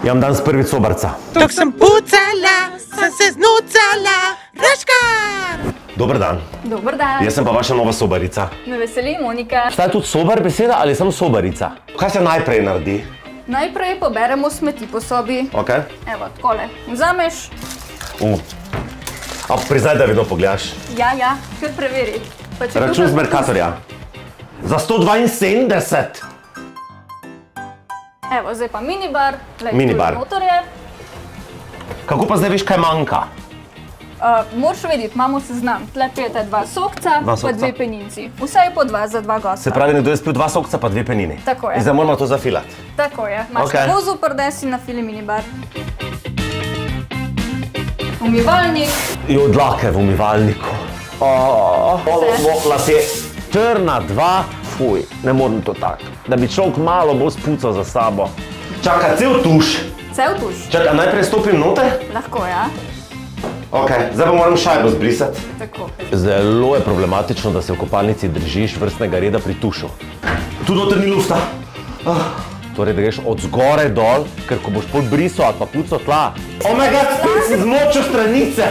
Imam danes prvič sobarca. Tok sem pucala, sem se znucala, Raškar! Dober dan. Dober dan. Jaz sem pa vaša nova sobarica. Me veseli, Monika. Šta je tudi sobar beseda ali samo sobarica? Kaj se najprej naredi? Najprej poberemo smeti po sobi. Ok. Evo, takole. Vzameš. A priznaj, da vedno pogledaš. Ja, kar preveri. Račun z Mercatorja. Za 172. Evo, zdaj pa minibar. Minibar. Kako pa zdaj veš, kaj manjka? Moraš vedeti, imamo seznam. Tle pijete 2 sokca, pa 2 peninci. Vse je po 2 za 2 gosta. Se pravi, nekdo je spil 2 sokca, pa 2 penini. Tako je. In zdaj moramo to zafilati. Tako je. Imaš vozu, prdesi na fili minibar. Umivalnik. Jo, dlake v umivalniku. Lasje. Črna 2. Fuj, ne morem to tako. Da bi človek malo bolj spucal za sabo. Čaka, cel tuš. Cel tuš. Čaka, najprej stopim noter? Lahko, ja. Ok, zdaj pa moram šajbo zbrisati. Tako. Zelo je problematično, da se v kopalnici držiš vrstnega reda pri tušu. Tu noter ni lufta. Torej, da greš od zgore dol, ker ko boš pol brisal ali pa pucal tla. Oh my god, spet si zmočil stranice!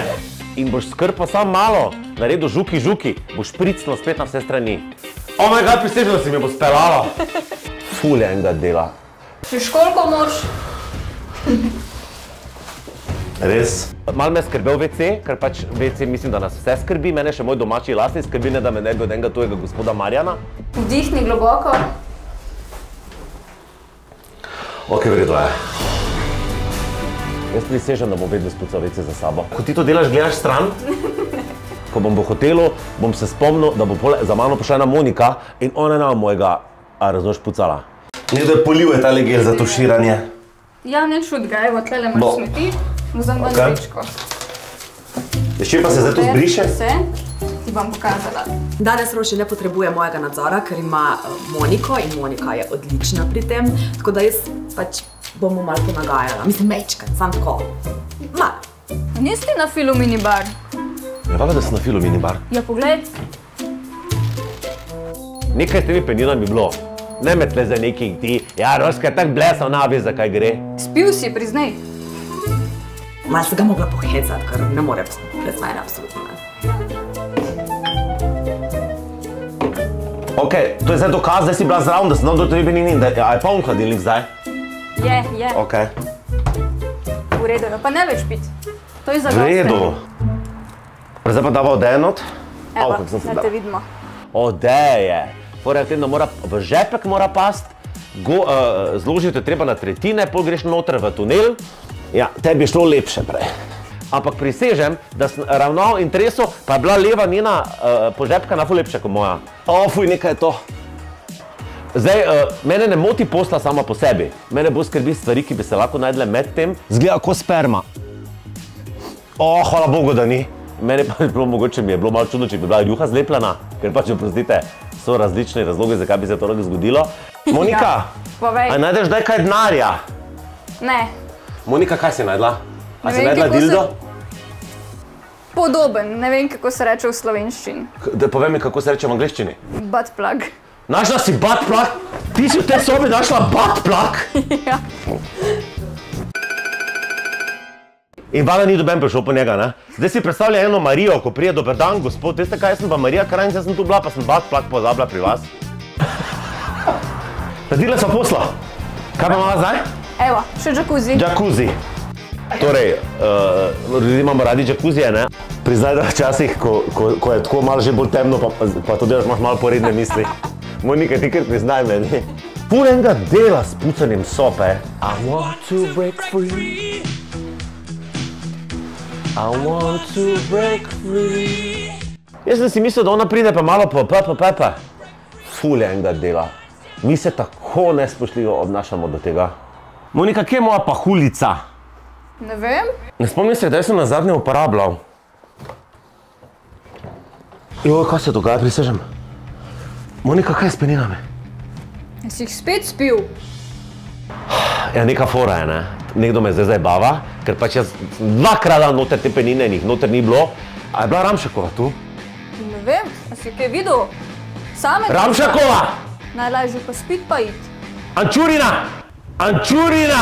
In boš skrpal samo malo, naredil žuki, boš pricnil spet na vse strani. Oh my god, prisežem, da si mi bo speljala. Ful je enega dela. Češ koliko moraš? Res. Malo me skrbel WC, ker pač WC mislim, da nas vse skrbi. Mene še moj domači lastni skrbi, ne da me ne od enega tujega gospoda Marjana. Vdihni globoko. Ok, vredo je. Jaz prisežem, da bom vedno spucal WC za sabo. Ko ti to delaš, gledaš stran, ko bom v hotelu, bom se spomnil, da bo za mano prišla ena Monika in ona nama mojega, raznož, pucala. Nekdo je polil tale gel za tuširanje. Ja, ne čud ga, evo, tlele imaš smeti. Vzem ven vrečko. Še pa se zdaj to zbriše? Vse ti bom pokazala. Danes Roši ne potrebuje mojega nadzora, ker ima Moniko in Monika je odlična pri tem, tako da jaz pač bom mu malo ponagajala. Mislim, mečkrat, sam tako. Malo. Nisi na filu minibar? Ja, valjda, da si na filu minibar. Ja, pogled. Nekaj s temi peninami bilo. Ne me tle za nekih ti. Ja, Roška je tak blesal, ne ve, za kaj gre. Spil si, priznaj. Malo se ga mogla pohecati, ker ne more brez mene, absolutno ne. Ok, to je zdaj dokaz, da si bila zraven, da si dal do tebe penini in da je poln hladilnik zdaj? Je. Ok. V redu, pa ne več piti. To je za goste. V redu. Zdaj pa dava odeje not? Evo, da te vidimo. Odeje. V žepek mora past, zložiti je treba na tretjine, pol greš noter v tunel. Ja, tebi je šlo lepše prej. Ampak prisežem, da sem ravnal in tresel, pa je bila leva njena požepka na ful lepše kot moja. Fuj, nekaj je to. Zdaj, mene ne moti posla sama po sebi. Mene bolj skrbi stvari, ki bi se lahko najdele med tem. Zgleda kot sperma. Hvala Bogu, da ni. Mene pa je bilo mogoče, mi je bilo malo čudno, če bi bila rjuha zlepljena, ker pač, oprostite, so različni razlogi, zakaj bi se to lahko zgodilo. Monika, a najdeš daj kaj denarja? Ne. Monika, kaj si najdla? A si najdla dildo? Podoben, ne vem, kako se reče v slovenščini. Povej mi, kako se reče v angliščini. Butt plug. Našla si butt plug? Ti si v tej sobi našla butt plug? Ja. In valjda ni doben prišel po njega, ne? Zdaj si predstavlja eno Marijo, ko prije dober dan, gospod, veste kaj, jaz sem pa Marija Krajnc, jaz sem tu bila, pa sem butt plug pozabila pri vas. Naredila sva posla. Kaj pa imamo zdaj? Evo, še džakuzi. Džakuzi. Torej, ljudi imamo radi džakuzije, ne? Priznaj, da včasih, ko je tako malo že bolj temno, pa to delaš, imaš malo poredne misli. Monika, ti kar priznaj meni. Ful enega dela s pucanjem sope. I want to break free. I want to break free. Jaz sem si mislil, da ona pride pa malo po pepe. Ful enega dela. Mi se tako nespoštljivo obnašamo do tega. Monika, kje je moja pahulica? Ne vem. Ne spomnim se, da sem nazadnje uporabljal. Joj, kaj se dogaja, prisežem? Monika, kaj je s peninami? Si jih spet spil? Ja, neka fora je, ne? Nekdo me zdaj zabava, ker pač jaz 2-krat dam noter te penine in jih noter ni bilo. A je bila Ramšakova tu? Ne vem, a si kaj videl? Ramšakova! Najlažje pa spit pa iti. Ančurina! Ančurina!